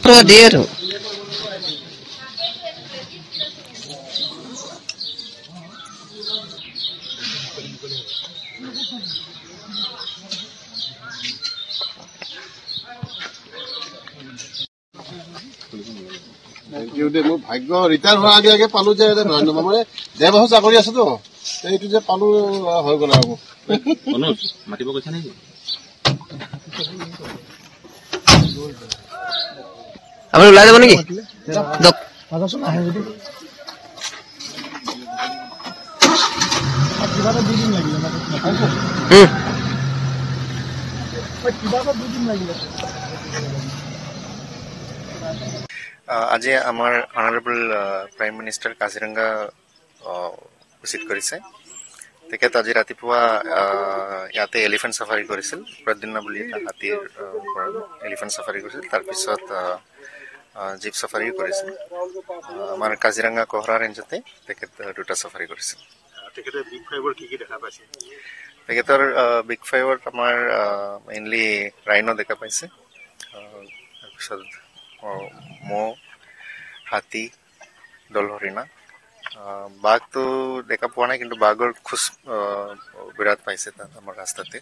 Rodeiro. মোৰ ভাগ্য retire হোৱাৰ আগে আগে পালো যে মানে ডেৰ বছৰ চাকৰি আছো তো এইটো যে পালো হৈ গ'ল আৰু মাতিব কৈছা নেকি আপুনি ওলাই যাব নেকি আজি আমাৰ honourable prime minister Kaziranga visit কৰিছে তেখেত আজি ৰাতিপুৱা ইয়াতে এলিফেণ্ট চাফাৰী কৰিছিল প্ৰদ্যুন্না বুলি এটা হাতীৰ এলিফেণ্ট চাফাৰী কৰিছিল তাৰপিছত জীপ চাফাৰীও কৰিছিল আমাৰ কাজিৰঙা কোহৰা ৰেঞ্জতে তেখেত দুটা চাফাৰী কৰিছিল তেখেতৰ বিগ ফাইভত আমাৰ মেইনলি ৰাইনো দেখা পাইছে তাৰপিছত মহ হাতী দল হৰিণা বাঘটো দেখা পোৱা নাই কিন্তু বাঘৰ খোজ বিৰাট পাইছে তাত আমাৰ ৰাস্তাতে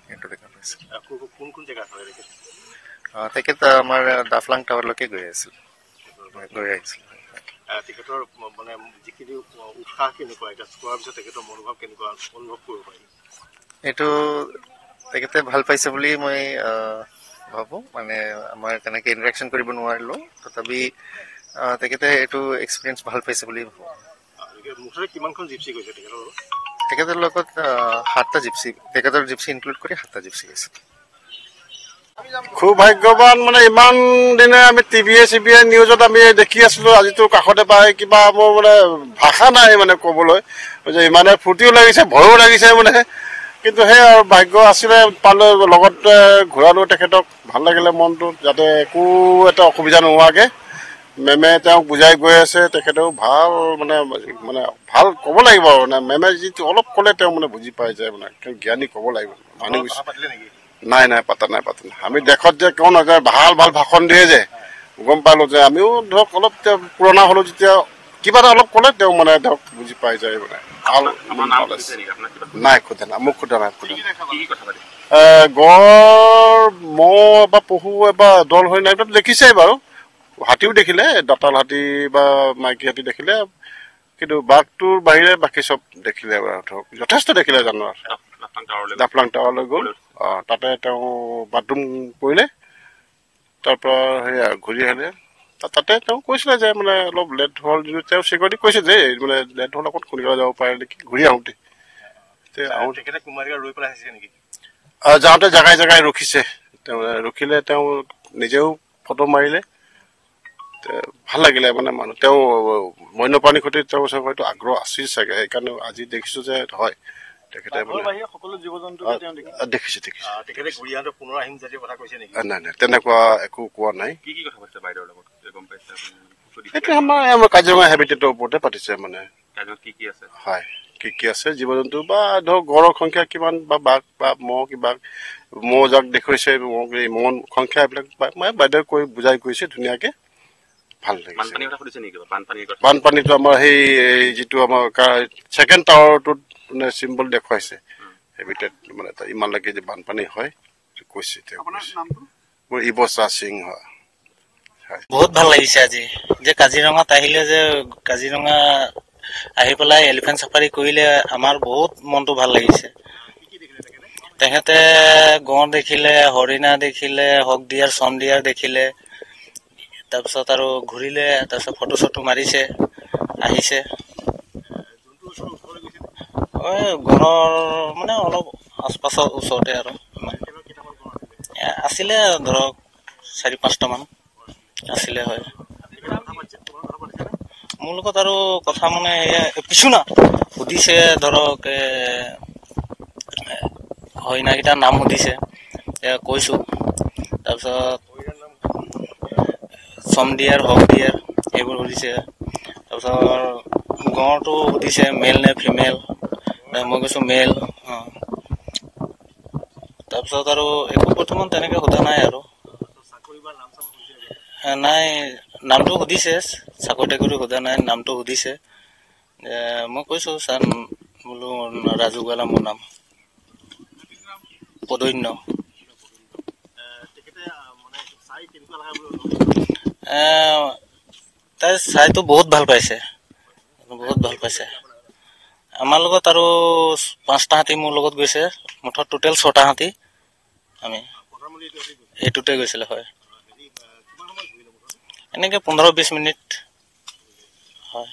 সেইটো দেখা পাইছে তেখেত আমাৰ দাফলাং টাৱাৰলৈকে গৈ আহিছিল তেখেতৰ মানে যিখিনি উৎসাহ কেনেকুৱা এতিয়া চোৱাৰ পিছত তেখেতৰ মনোভাৱ কেনেকুৱা অনুভৱ কৰিব পাৰি এইটো তেখেতে ভাল পাইছে বুলি মই ভাবো মানে আমাৰ তেনেকে ইণ্টাৰেকশ্যন কৰিব নোৱাৰিলো তথাপি তেখেতে এইটো এক্সপিৰিয়েঞ্চ ভাল পাইছে বুলি ভাবো কিমানখন জিপচি গৈছে তেখেতৰ লগত 7টা জিপচি তেখেতৰ জিপচি ইনক্লুড কৰি 7টা জিপচি গৈছে খুব ভাগ্যৱান মানে ইমান দিনে আমি টিভিয়ে নিউজত আমি দেখি আছিলো আজিতো কাষতে পাই কিবা মোৰ মানে ভাষা নাই মানে ক'বলৈ যে ইমানে ফূৰ্তিও লাগিছে ভয়ো লাগিছে মানে কিন্তু সেই আৰু ভাগ্য আছিলে পালে লগত ঘূৰালো তেখেতক ভাল লাগিলে মনটো যাতে একো এটা অসুবিধা নোহোৱাকৈ মেমে তেওঁক বুজাই গৈ আছে তেখেতেও ভাল মানে মানে ভাল ক'ব লাগিব আৰু মানে মেমে যিটো অলপ ক'লে তেওঁ মানে বুজি পাই যায় মানে তেওঁ জ্ঞানী ক'ব লাগিব মানি গৈছে নাই পাতা নাই আমি দেশত যে কোন ভাল ভাষণ দিয়ে যে গম পালো যে আমিও ধৰক অলপ পুৰণা হ'লো যেতিয়া কিবা এটা অলপ ক'লে তেওঁ মানে ধৰক বুজি পাই যায় মানে ভাল নাই সোধা নাই মোক সোধা নাই গড় মহ বা পশু বা দল হৈ নাই দেখিছে বাৰু হাতীও দেখিলে দাঁতাল হাতী বা মাইকী হাতী দেখিলে কিন্তু বাঘটোৰ বাহিৰে বাকী চব দেখিলে ধৰক যথেষ্ট দেখিলে জানোৱাৰ দাফলাং টাৱাৰলৈ গ'ল তাতে তেওঁ বাথৰুম কৰিলে তাৰপৰা সেয়া ঘূৰি আহিলে তাতে তেওঁ কৈছিলে যে মানে অলপ লেট হ'ল যদিও তেওঁ চিকিউৰিটি কৈছে যে মানে লেট হ'ল অকণ খুন্দিবলৈ যাব পাৰে নেকি ঘূৰি আহোঁতে যাওঁতে জেগাই ৰখিছে তেওঁ ৰখিলে তেওঁ নিজেও ফটো মাৰিলে ভাল লাগিলে মানে মানুহ তেওঁ বন্যপ্ৰাণীৰ সৈতে তেওঁ হয়তো আগ্ৰহ আছিল চাগে সেইকাৰণে আজি দেখিছো যে হয় তেখেতে দেখিছে নাই তেনেকুৱা একো কোৱা নাই সেইটো আমাৰ কাজিৰঙা হেবিটেটৰ ওপৰতে পাতিছে মানে হয় কি আছে জীৱ জন্তু বা ধৰক গড়ৰ সংখ্যা কিমান বা বাঘ বা মহ যাক দেখুৱাইছে মহ সংখ্যা এইবিলাক বাইদেউ কৈ বুজাই গৈছে ধুনীয়াকে ভাল লাগিছে বানপানীটো আমাৰ সেই যিটো আমাৰ ছেকেণ্ড টাৱাৰটোত মানে চিম্বল দেখুৱাইছে হেবিটেট মানে ইমানলৈকে যে বানপানী হয় কৈছে মোৰ ইবছা সিং হয় বহুত ভাল লাগিছে আজি যে কাজিৰঙাত আহিলে যে কাজিৰঙা আহি পেলাই এলিফেণ্ট চাফাৰী কৰিলে আমাৰ বহুত মনটো ভাল লাগিছে তেখেতে গড় দেখিলে হৰিণা দেখিলে হক দিয়াৰ চম দিয়াৰ দেখিলে তাৰপিছত আৰু ঘূৰিলে তাৰপিছত ফটো চটো মাৰিছে আহিছে ঘৰৰ মানে অলপ আশপাশৰ ওচৰতে আৰু আছিলে ধৰক 4-5টা মান আছিলে হয় মোৰ লগত আৰু কথা মানে কিছু না সুধিছে ধৰক হৰিণাকেইটাৰ নাম সুধিছে কৈছো তাৰপিছত চম দিয়াৰ হক দিয়াৰ এইবোৰ সুধিছে তাৰপিছত গড়টো সুধিছে মেল নে ফিমেল মই কৈছোঁ মেল। তাৰপিছত আৰু একো বৰ্তমান তেনেকৈ সোধা নাই আৰু। নাই, নামটো সুধিছে, চাকৰি তাকৰি সোধা নাই, নামটো সুধিছে। মই কৈছোঁ ছাৰ বোলো ৰাজু গোৱালা মোৰ নাম, পদন্য। তাই চাইতো বহুত ভাল পাইছে, বহুত ভাল পাইছে। আমাৰ লগত আৰু 5টা হাতী মোৰ লগত গৈছে, মুঠত টোটেল 6টা হাতী আমি এইটোতে গৈছিলে। হয়, এনেকৈ 15-20 মিনিট। হয়।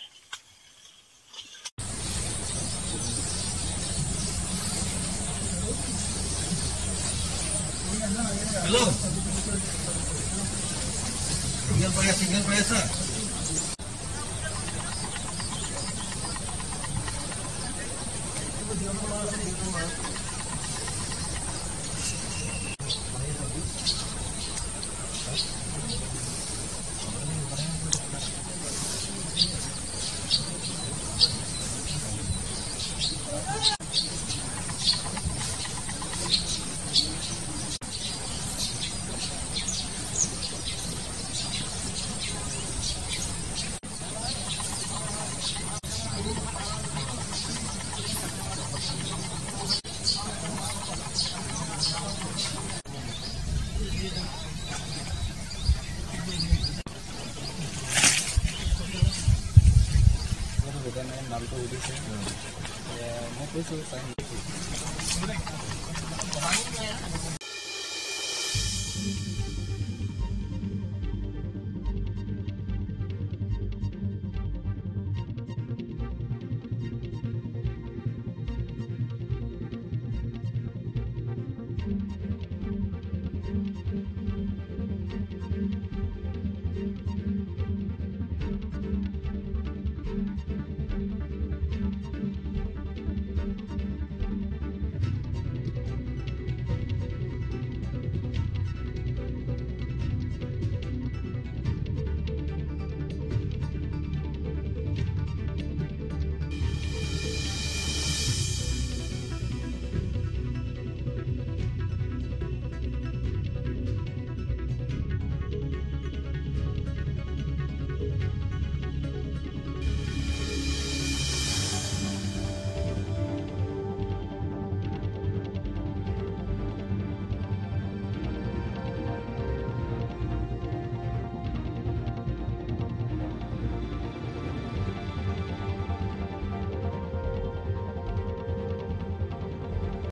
নামটো সুধিছে, মই কৈছোঁ